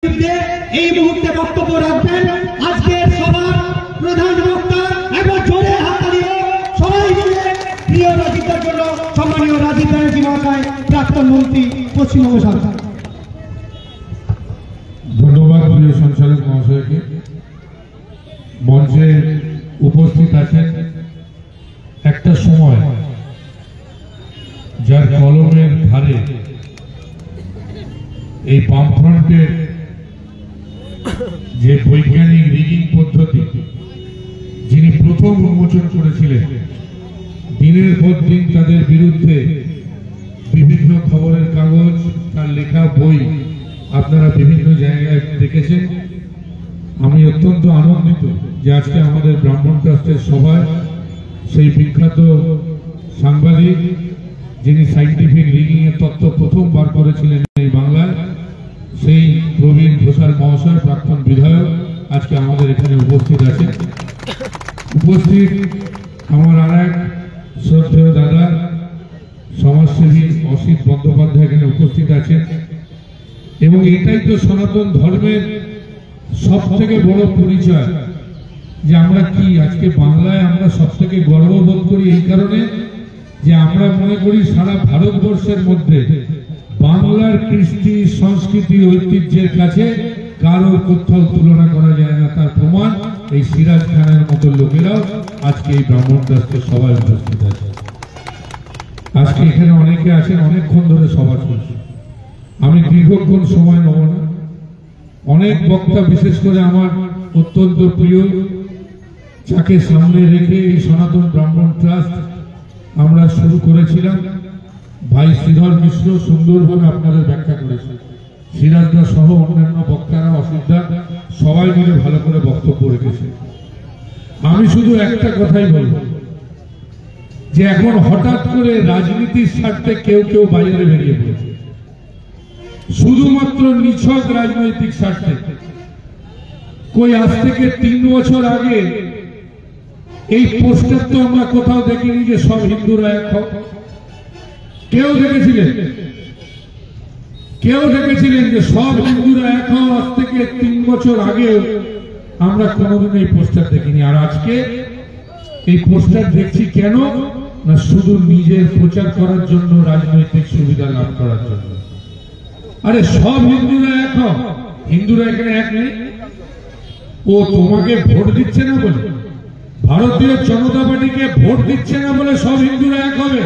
এই মুহূর্তে বক্তব্য রাখবেন আজকের সভার প্রধান বক্তা। একবার জোরে হাততালি সবাই মিলে প্রিয় রাজীবের জন্য সম্মানীয় রাজীব ব্যানার্জি মহাশয়, প্রাক্তন মন্ত্রী, পশ্চিমবঙ্গ সরকার। ধন্যবাদ প্রিয় সঞ্চালক মহাশয়কে। মঞ্চে উপস্থিত আছেন একটা সময় যার কলমের ধারে এই বামফ্রন্টের যে বৈজ্ঞানিক রিগিং পদ্ধতি যিনি প্রথম উন্মোচন করেছিলেন, দিনের পর দিন তাদের বিরুদ্ধে বিভিন্ন খবরের কাগজ, তার লেখা বই আপনারা বিভিন্ন জায়গায় দেখেছেন। আমি অত্যন্ত আনন্দিত যে আজকে আমাদের ব্রাহ্মণ ট্রাস্টের সভায় সেই বিখ্যাত সাংবাদিক যিনি সাইন্টিফিক রিগিং এর তত্ত্ব প্রথম বার করেছিলেন এই বাংলায়, সেই প্রবীণ ঘোষাল মহাশয়, প্রাক্তন বিধায়ক, আজকে আমাদের এখানে উপস্থিত আছেন। উপস্থিত আমার আর এক শ্রদ্ধেয় দাদা সমাজসেবী অসিত বন্দ্যোপাধ্যায় এখানে উপস্থিত আছেন। এবং এটাই তো সনাতন ধর্মের সব থেকে বড় পরিচয় যে আমরা কি আজকে বাংলায় আমরা সব থেকে গর্ববোধ করি এই কারণে যে আমরা মনে করি সারা ভারতবর্ষের মধ্যে বাংলার কৃষ্টি, সংস্কৃতি, ঐতিহ্যের কাছে কারো কোথাও তুলনা করা যায় না। তার প্রমাণ এই সিরাজ খানের মতো লোকেরাও আজকে এই ব্রাহ্মণ ট্রাস্টের সভায় উপস্থিত আছে। আজকে এখানে অনেকে আছেন, অনেকক্ষণ ধরে সভা চলছে। আমি দীর্ঘক্ষণ সময় নেব না। অনেক বক্তা, বিশেষ করে আমার অত্যন্ত প্রিয়, যাকে সামনে রেখে এই সনাতন ব্রাহ্মণ ট্রাস্ট আমরা শুরু করেছিলাম, ভাই শ্রীধর মিশ্র সুন্দরভাবে আপনাদের ব্যাখ্যা করেছেন। সিরাজদা সহ অন্যান্য বক্তারা, অসুবিধা সবাই মিলে ভালো করে বক্তব্য রেখেছে। আমি শুধু একটা কথাই বলব যে এখন হঠাৎ করে রাজনীতির স্বার্থে কেউ কেউ বাইরে বেরিয়ে পড়েছে, শুধুমাত্র নিছক রাজনৈতিক স্বার্থে। কই আজ থেকে 3 বছর আগে এই পোস্টার তো আমরা কোথাও দেখিনি যে সব হিন্দুরা এক হোক। কেউ দেখেছিলেন? কেউ দেখেছিলেন যে সব হিন্দুরা এক হোক? আজ থেকে 3 বছর আগে আমরা কোনোদিন এই পোস্টার দেখিনি। আর আজকে এই পোস্টার দেখছি কেন না, শুধু নিজের প্রচার করার জন্য, রাজনৈতিক সুবিধা লাভ করার জন্য। আরে সব হিন্দুরা এক হোক, হিন্দুরা এখানে এক নেই। ও তোমাকে ভোট দিচ্ছে না বলে, ভারতীয় জনতা পার্টিকে ভোট দিচ্ছে না বলে সব হিন্দুরা এক হবে?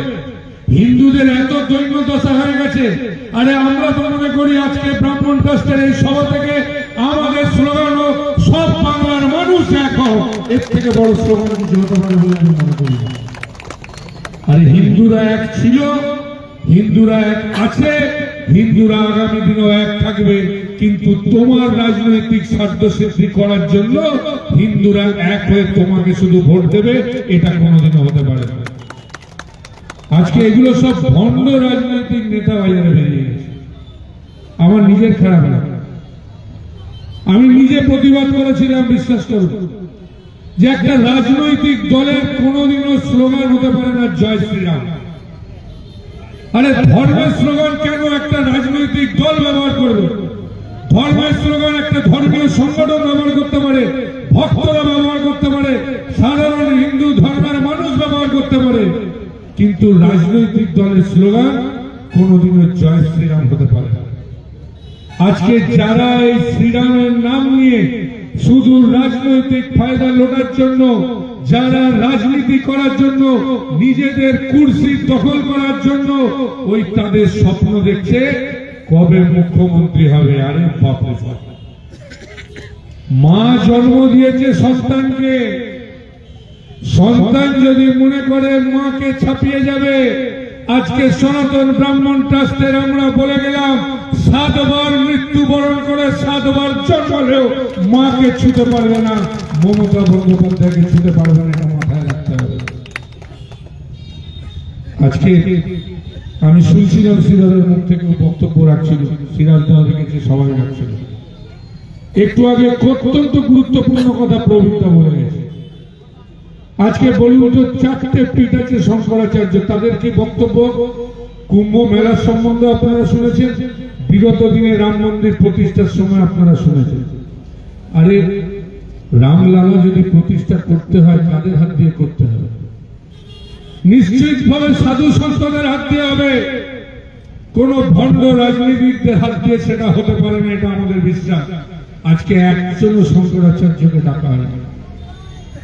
হিন্দুদের এত দৈন্য দশা হয়ে গেছে। আরে আমরা তো মনে করি আজকে ব্রাহ্মণ ট্রাস্টের এই সভা থেকে আমাদের স্লোগান হোক সব বাংলার মানুষ এক হোক। এর থেকে বড় স্লোগান কিছু হতে পারে বলে আমি মনে করি। আরে হিন্দুরা এক ছিল, হিন্দুরা এক আছে, হিন্দুরা আগামী দিনেও এক থাকবে। কিন্তু তোমার রাজনৈতিক স্বার্থ সিদ্ধি করার জন্য হিন্দুরা এক হয়ে তোমাকে শুধু ভোট দেবে, এটা কোনোদিনও হতে পারে না। আজকে এগুলো সব ভণ্ড রাজনৈতিক নেতা বাজারে বেরিয়ে গেছে। আমার নিজের খারাপ লাগে। আমি নিজে প্রতিবাদ করেছিলাম, বিশ্বাস করুন, যে একটা রাজনৈতিক দলের কোনোদিনও স্লোগান হতে পারে না জয় শ্রীরাম। আরে ধর্মের স্লোগান কেন একটা রাজনৈতিক দল ব্যবহার করবে? ধর্মের স্লোগান একটা ধর্মীয় সংগঠন ব্যবহার করতে পারে, ভক্তরা ব্যবহার করতে পারে, সাধারণ হিন্দু ধর্মের মানুষ ব্যবহার করতে পারে। কিন্তু রাজনৈতিক দলের স্লোগান কোনোদিনও জয় শ্রীরাম হতে পারে না। আজকে যারা এই শ্রীরামের নাম নিয়ে শুধু রাজনৈতিক ফায়দা লোটার জন্য, যারা রাজনীতি করার জন্য, নিজেদের কুর্সি দখল করার জন্য ওই তাদের স্বপ্ন দেখছে কবে মুখ্যমন্ত্রী হবে। আরে বাপরে বাপ, মা জন্ম দিয়েছে সন্তানকে, সন্তান যদি মনে করে মাকে ছাপিয়ে যাবে, আজকে সনাতন ব্রাহ্মণ ট্রাস্টের আমরা বলে গেলাম 7 বার মৃত্যুবরণ করে 7 বার জন্মালেও মাকে ছুতে পারবে না, মমতা বন্দ্যোপাধ্যায়কে ছুতে পারবে না, এটা মাথায় রাখতে হবে। আজকে আমি শুনছিলাম সিরাজের মুখ থেকে বক্তব্য রাখছিল, সিরাজ দেওয়া দেখেছি সবাই রাখছিল। একটু আগে অত্যন্ত গুরুত্বপূর্ণ কথা প্রবীণদা বলে গেছে। আজকে বলুন তো, 4টে পীঠ আছে শঙ্করাচার্য, তাদের কি বক্তব্য? কুম্ভ মেলার সম্বন্ধে আপনারা শুনেছেন বিগত দিনে রাম মন্দির প্রতিষ্ঠার সময় আপনারা শুনেছেন, আরে রামলালা যদি প্রতিষ্ঠা করতে হয় কাদের হাত দিয়ে করতে হবে? নিশ্চিতভাবে সাধু সন্তদের হাত দিয়ে হবে, কোন ভণ্ড রাজনীতিকদের হাত দিয়ে সেটা হতে পারে না, এটা আমাদের বিশ্বাস। আজকে একজনও শঙ্করাচার্যকে ডাকা হয় না।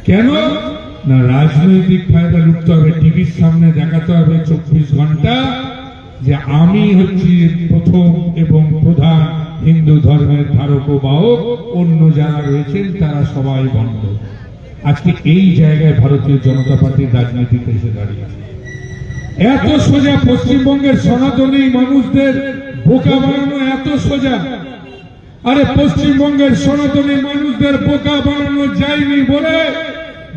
কেন না? রাজনৈতিক ফায়দা লুটতে হবে, টিভির সামনে দেখাতে হবে 24 ঘন্টা যে আমি হচ্ছি প্রথম এবং প্রধান হিন্দু ধর্মের ধারক ও বাহক, অন্য যারা রয়েছেন তারা সবাই ভণ্ড। আজকে এই জায়গায় ভারতীয় জনতা পার্টির রাজনীতিতে এসে দাঁড়িয়েছে। এত সোজা পশ্চিমবঙ্গের সনাতনী মানুষদের বোকা বানানো এত সোজা। আরে পশ্চিমবঙ্গের সনাতনী মানুষদের বোকা বানানো যায়নি বলে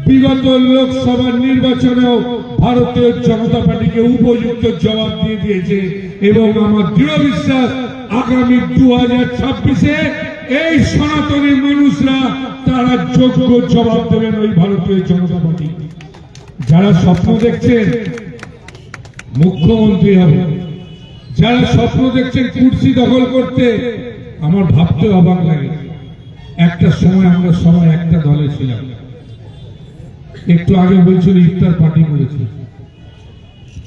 বিগত লোকসভা নির্বাচনেও ভারতীয় জনতা পার্টিকে উপযুক্ত জবাব দিয়ে দিয়েছে এবং আমার দৃঢ় বিশ্বাস আগামী 2026-এ এই সনাতনী মানুষরা তারা যোগ্য জবাব দেবেন ওই ভারতীয় জনতা পার্টি। যারা স্বপ্ন দেখছেন মুখ্যমন্ত্রী হবে, যারা স্বপ্ন দেখছেন কুর্সি দখল করতে, আমার ভাবতে অবাক লাগে। একটা সময় আমরা সবাই একটা দলে ছিলাম। একটু আগে বলছিল ইফতার পার্টি করেছে,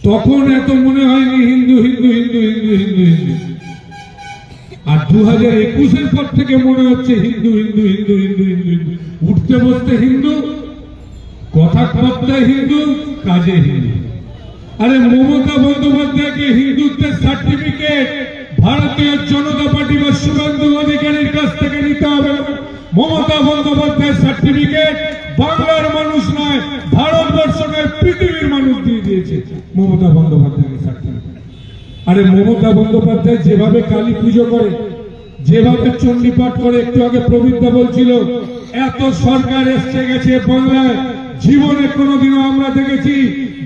তখন এত মনে হয়নি হিন্দু হিন্দু হিন্দু হিন্দু হিন্দু হিন্দু। আর 2021-এর পর থেকে মনে হচ্ছে হিন্দু হিন্দু হিন্দু হিন্দু হিন্দু হিন্দু, উঠতে বসতে হিন্দু, কথাবার্তায় হিন্দু, কাজে হিন্দু। আরে মমতা বন্দ্যোপাধ্যায়কে হিন্দুত্বের সার্টিফিকেট ভারতীয় জনতা পার্টি বা শুভেন্দু অধিকারীর কাছ থেকে নিতে হবে। মমতা বন্দ্যোপাধ্যায়ের সার্টিফিকেট বাংলার মানুষ নয়, ভারতবর্ষকে পৃথিবীর মানুষ দিয়ে দিয়েছে মমতা বন্দ্যোপাধ্যায়ের সার্টিফিকেট। আরে মমতা বন্দ্যোপাধ্যায় যেভাবে কালী পুজো করে, যেভাবে চণ্ডী পাঠ করে, একটু আগে প্রবীণদা বলছিল এত সরকার এসছে গেছে বাংলায়, জীবনে কোনোদিনও আমরা দেখেছি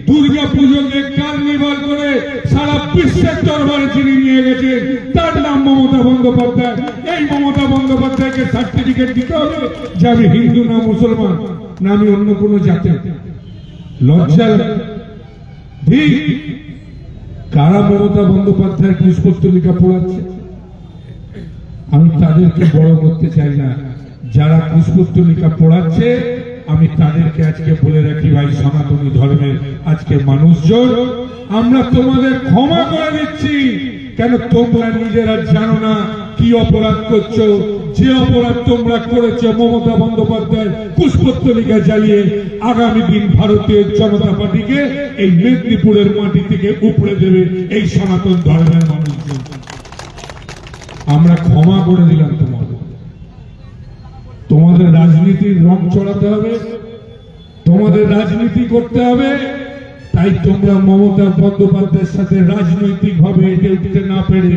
দুর্গা পুজোকে কার্নিভাল করে সারা বিশ্বের দরবারে যিনি নিয়ে গেছে তার নাম মমতা বন্দ্যোপাধ্যায়। এই মমতা বন্দ্যোপাধ্যায়কে সার্টিফিকেট দিতে হবে যে আমি হিন্দু না মুসলমান না আমি অন্য কোন জাতি। লজ্জা ঠিক কারা মমতা বন্দ্যোপাধ্যায় কুশপুস্তলিকা পড়াচ্ছে? আমি তাদেরকে বড় করতে চাই না, যারা কুশপুস্তলিকা পড়াচ্ছে আমি তাদেরকে আজকে বলে রাখি, ভাই সনাতনী ধর্মের আজকে মানুষজন আমরা তোমাদের ক্ষমা করে দিচ্ছি। কেন তোমরা নিজেরা জানো না কি অপরাধ করছো। যে অপরাধ তোমরা করেছো মমতা বন্দ্যোপাধ্যায় কুশপুস্তলিকা জ্বালিয়ে আগামী দিন ভারতীয় জনতা পার্টিকে এই মেদিনীপুরের মাটি থেকে উপড়ে দেবে এই সনাতন ধর্মের মানুষজন। আমরা ক্ষমা করে দিলাম তোমাদের। তোমাদের রাজনীতির রং চড়াতে হবে, তোমাদের রাজনীতি করতে হবে, তাই তোমরা মমতা বন্দ্যোপাধ্যায়ের সাথে রাজনৈতিক ভাবে এটে উঠতে না পেরে,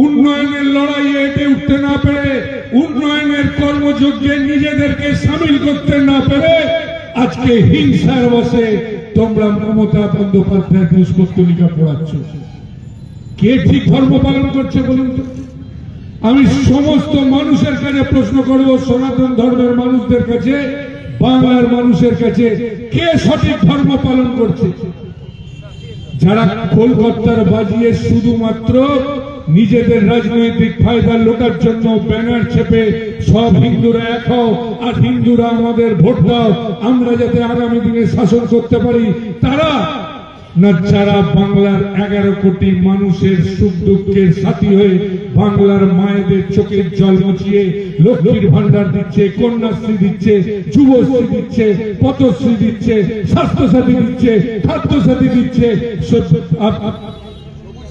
উন্নয়নের লড়াইয়ে এটে উঠতে না পেরে, উন্নয়নের কর্মযজ্ঞে নিজেদেরকে সামিল করতে না পেরে আজকে হিংসার বসে তোমরা মমতা বন্দ্যোপাধ্যায় কুশপুস্তলিকা পড়াচ্ছ। কে ঠিক ধর্ম পালন করছে বলুন তো? আমি সমস্ত মানুষের কাছে প্রশ্ন করব, সনাতন ধর্মের মানুষদের কাছে, বাংলার মানুষের কাছে, কে সঠিক ধর্ম পালন করছে? যারা কলকাতার বাজিয়ে শুধুমাত্র নিজেদের রাজনৈতিক ফায়দা লোটার জন্য ব্যানার চেপে সব হিন্দুরা এক হও আর হিন্দুরা আমাদের ভোট দাও, আমরা যাতে আগামী দিনে শাসন করতে পারি, তারা না যারা বাংলার 11 কোটি মানুষের সুখ দুঃখের সাথী হয়ে বাংলার মায়েদের চোখের জল মুছিয়ে লক্ষ্মীর ভান্ডার দিচ্ছে, কন্যাশ্রী দিচ্ছে, যুবশ্রী দিচ্ছে, পথশ্রী দিচ্ছে, স্বাস্থ্যসাথী দিচ্ছে, খাদ্যসাথী দিচ্ছে,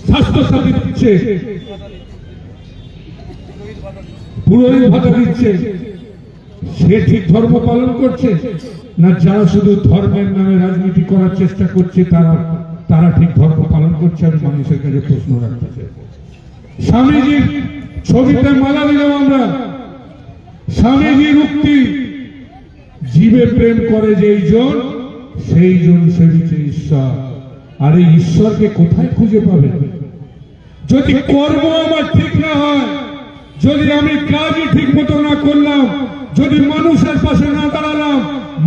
স্বাস্থ্যসাথী দিচ্ছে, পুরোহিত ভাতা দিচ্ছে, সে ঠিক ধর্ম পালন করছে? না যারা শুধু ধর্মের নামে রাজনীতি করার চেষ্টা করছে তারা ঠিক ধর্ম পালন করছে? আমি মানুষের কাছে প্রশ্ন রাখতে চাই। স্বামীজির ছবিতে মালা দিলাম আমরা, স্বামীজির উক্তি, জীবে প্রেম করে যেই জন সেই জন সেবিছে ঈশ্বর। আর এই ঈশ্বরকে কোথায় খুঁজে পাবে? যদি কর্ম আমার ঠিক না হয়, যদি আমি কাজই ঠিক মতো না করলাম, যদি মানুষের পাশে না দাঁড়ালাম,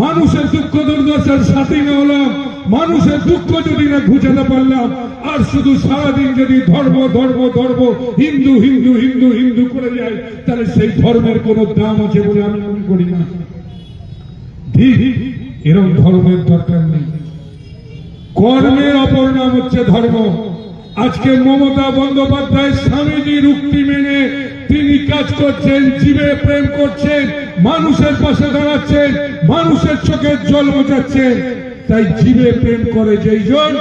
মানুষের দুঃখ দুর্দশার সাথী না হলাম, মানুষের দুঃখ যদি না ঘুচাতে পারলাম, আর শুধু সারাদিন যদি ধর্ম ধর্ম ধর্ম হিন্দু হিন্দু হিন্দু হিন্দু করে যায়, তাহলে সেই ধর্মের কোন দাম আছে বলে আমি মনে করি না। ঠিক এরকম ধর্মের দরকার নেই। কর্মের অপর নাম হচ্ছে ধর্ম। আজকে মমতা বন্দ্যোপাধ্যায় স্বামীজির উক্তি মেনে তিনি কাজ করছেন, জীবে প্রেম করছেন, মানুষের পাশে দাঁড়াচ্ছেন, মানুষের চোখের জল মোছাচ্ছেন। তাই জীবে প্রেম করে যেই জন,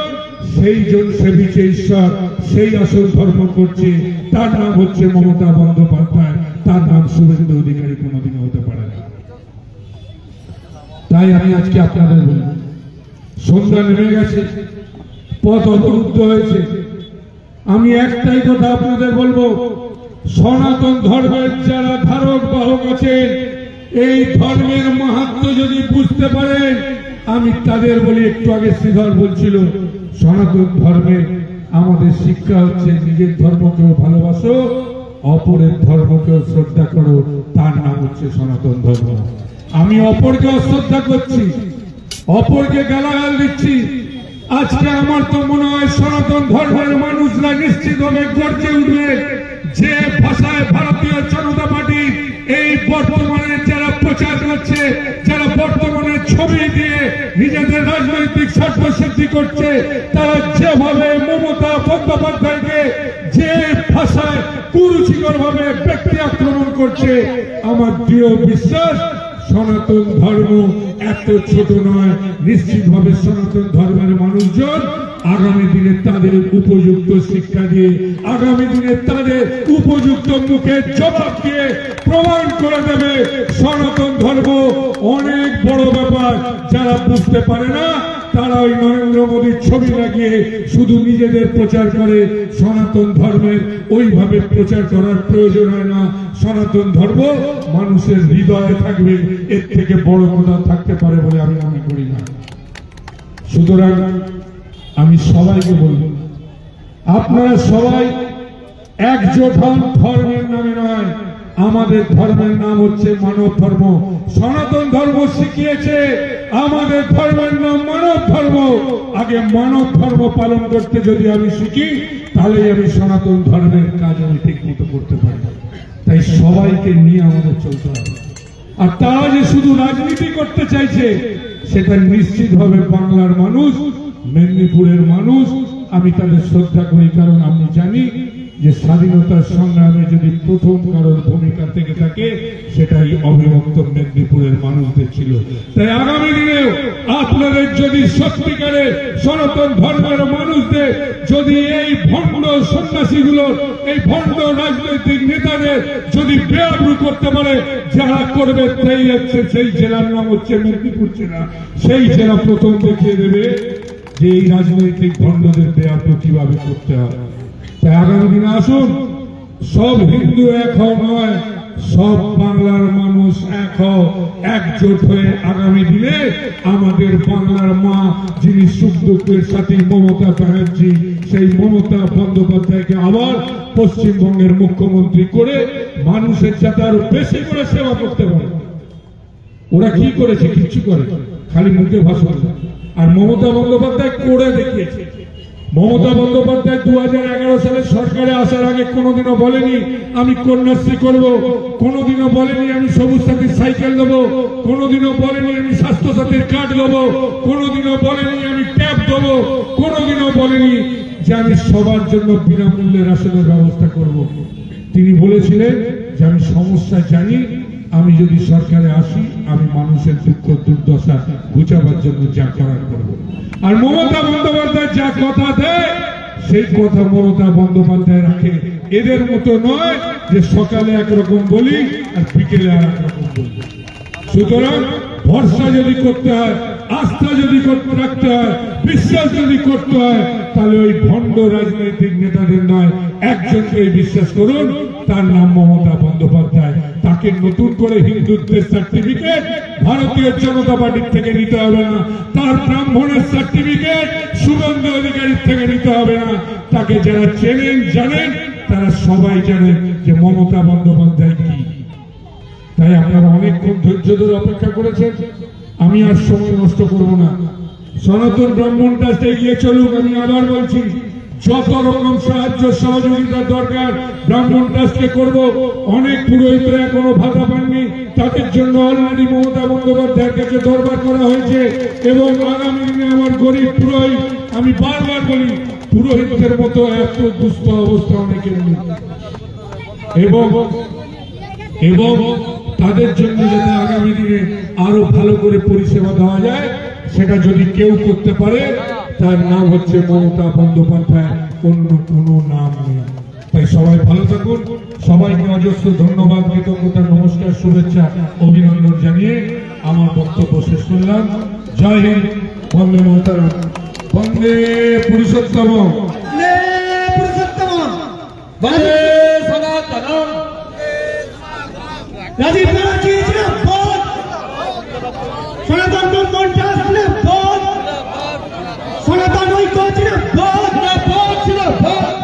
সেই জন সেবিছে ঈশ্বর, সেই আসল ধর্ম করছে। তার নাম হচ্ছে মমতা বন্দ্যোপাধ্যায়, তার নাম শুভেন্দু অধিকারী কোনোদিনও হতে পারে না। তাই আমি আজকে আপনাদের বলি, সন্ধ্যা নেমে গেছে, পথ অবরুদ্ধ হয়েছে, আমি একটাই কথা আপনাদের বলবো, সনাতন ধর্মের যারা ধারক বাহক আছেন, এই ধর্মের মাহাত্ম্য যদি বুঝতে পারেন, আমি তাদের বলি, একটু আগে শ্রীধর বলছিল, সনাতন ধর্মে আমাদের শিক্ষা হচ্ছে নিজের ধর্মকেও ভালোবাসো, অপরের ধর্মকেও শ্রদ্ধা করো, তার নাম হচ্ছে সনাতন ধর্ম। আমি অপরকে অশ্রদ্ধা করছি, অপরকে গালাগাল দিচ্ছি, আজকে আমার তো মনে হয় সনাতন ধর্মের মানুষরা নিশ্চিতভাবে গর্জে উঠবে, যে ভাষায় ভারতীয় জনতা পার্টি এই বর্তমানে যারা প্রচার করছে, যারা বর্তমানে ছবি দিয়ে নিজেদের রাজনৈতিক স্বার্থ সিদ্ধি করছে, তারা যেভাবে মমতা বন্দ্যোপাধ্যায়কে যে ভাষায় কুরুচিকর ভাবে ব্যক্তি আক্রমণ করছে, আমার দৃঢ় বিশ্বাস সনাতন ধর্ম এত ছোট নয়। নিশ্চিতভাবে সনাতন ধর্মের মানুষজন আগামী দিনে তাদের উপযুক্ত শিক্ষা দিয়ে, আগামী দিনে তাদের উপযুক্ত মুখে জবাব দিয়ে প্রমাণ করে দেবে সনাতন ধর্ম অনেক বড় ব্যাপার। যারা বুঝতে পারে না, তারা ওই নরেন্দ্র মোদীর ছবি লাগিয়ে শুধু নিজেদের প্রচার করে। সনাতন ধর্মের ওইভাবে প্রচার করার প্রয়োজন হয় না। সনাতন ধর্ম মানুষের হৃদয়ে থাকবে, এর থেকে বড় কথা থাকতে পারে বলে আমি মনে করি না। সুতরাং আমি সবাইকে বলব, আপনারা সবাই একজোট হন, ধর্মের নামে নয়। আমাদের ধর্মের নাম হচ্ছে মানব ধর্ম। সনাতন ধর্ম শিখিয়েছে আমাদের ধর্মের নাম মানব ধর্ম। আগে মানব ধর্ম পালন করতে যদি আমি শিখি, তাহলে আমি সনাতন ধর্মের কাজ আমি ঠিক মতো করতে পারি। তাই সবাইকে নিয়ে আমাদের চলতে হবে। আর তারা যে শুধু রাজনীতি করতে চাইছে, সেটা নিশ্চিতভাবে বাংলার মানুষ, মেদিনীপুরের মানুষ, আমি তাদের শ্রদ্ধা করি। কারণ আমি জানি যে স্বাধীনতার সংগ্রামে যদি প্রথম কারোর ভূমিকা থেকে থাকে, সেটাই অবিভক্ত মেদিনীপুরের মানুষদের ছিল। তাই আগামী দিনেও আপনাদের যদি সত্যিকারের সনাতন ধর্মের মানুষদের যদি এই ভণ্ড সন্ন্যাসীগুলোর, এই ভণ্ড রাজনৈতিক নেতাদের যদি বেআব্রু করতে পারে, যারা করবে তাই হচ্ছে সেই জেলার নাম হচ্ছে মেদিনীপুর জেলা। সেই জেলা প্রথম দেখিয়ে দেবে যে এই রাজনৈতিক ভণ্ডদের বেআব্রু কিভাবে করতে হয়। তাই আগামী দিনে আসুন, সব হিন্দু এক হও নয়, সব বাংলার মানুষ এক হও, একজোট হয়ে আগামী দিনে আমাদের বাংলার মা, যিনি সুখ দুঃখের সাথে মমতা ব্যানার্জি, সেই মমতা বন্দ্যোপাধ্যায়কে আবার পশ্চিমবঙ্গের মুখ্যমন্ত্রী করে মানুষের যাতে আরো বেশি করে সেবা করতে পারে। ওরা কি করেছে? কিচ্ছু করে, খালি মুখে ভাষণ। আর মমতা বন্দ্যোপাধ্যায় করে দেখিয়েছে। মমতা বন্দ্যোপাধ্যায় 2011 সালে সরকারে আসার আগে কোনোদিনও বলেনি আমি কন্যাশ্রী করব, কোনোদিনও বলেনি আমি সবুজ সাথীর সাইকেল দেবো, কোনোদিনও বলেনি আমি স্বাস্থ্য সাথীর কার্ড দেবো, কোনোদিনও বলেনি আমি ট্যাব দেবো, কোনোদিনও বলেনি যে আমি সবার জন্য বিনামূল্যে রেশনের ব্যবস্থা করব। তিনি বলেছিলেন যে আমি সমস্যা জানি, আমি যদি সরকারে আসি, আমি মানুষের দুঃখ দুর্দশা ঘুচাবার জন্য যা করার করব। আর মমতা বন্দ্যোপাধ্যায় যা কথা দেয়, সেই কথা মমতা বন্দ্যোপাধ্যায় রাখে। এদের মতো নয় যে সকালে একরকম বলি আর বিকেলে আর একরকম বলি। সুতরাং ভরসা যদি করতে হয়, আস্থা যদি রাখতে হয়, বিশ্বাস যদি করতে হয়, তাহলে ওই ভণ্ড রাজনৈতিক নেতাদের নয়, একজনকে বিশ্বাস করুন, তার নাম মমতা বন্দ্যোপাধ্যায়। তাকে নতুন করে হিন্দুত্বের সার্টিফিকেট ভারতীয় জনতা পার্টির থেকে নিতে হবে না, তার ব্রাহ্মণের সার্টিফিকেট শুভেন্দু অধিকারীর থেকে নিতে হবে না। তাকে যারা চেনেন জানেন, তারা সবাই জানেন যে মমতা বন্দ্যোপাধ্যায় কি। তাই আপনারা অনেকক্ষণ ধৈর্য ধরে অপেক্ষা করেছেন। আমি আর সময় নষ্ট করব না। সনাতন ব্রাহ্মণ ট্রাস্ট এগিয়ে চলুক। আমি আবার বলছি, যত রকম সাহায্য সহযোগিতার দরকার ব্রাহ্মণ ট্রাস্টকে করব। অনেক পুরোহিতরা এখনো ভাতা পাননি, তাদের জন্য অলরেডি মমতা বন্দ্যোপাধ্যায়ের কাছে দরবার করা হয়েছে। এবং আগামী দিনে আমার গরিব পুরোহিত, আমি বারবার বলি, পুরোহিতদের মতো এত দুস্থ অবস্থা অনেকের নেই। এবং তাদের জন্য যাতে আগামী দিনে আরো ভালো করে পরিষেবা দেওয়া যায়, সেটা যদি কেউ করতে পারে, তার নাম হচ্ছে মমতা বন্দ্যোপাধ্যায়, অন্য কোনো নাম নেই। তাই সবাই ভালো থাকুন। সবাইকে অজস্র ধন্যবাদ, কৃতজ্ঞতা, নমস্কার, শুভেচ্ছা, অভিনন্দন জানিয়ে আমার বক্তব্য শেষ করলাম। জয় হিন্দ, বন্দে মাতরম, বন্দে পুরুষোত্তম, বন্দে সনাতনম। রাজীব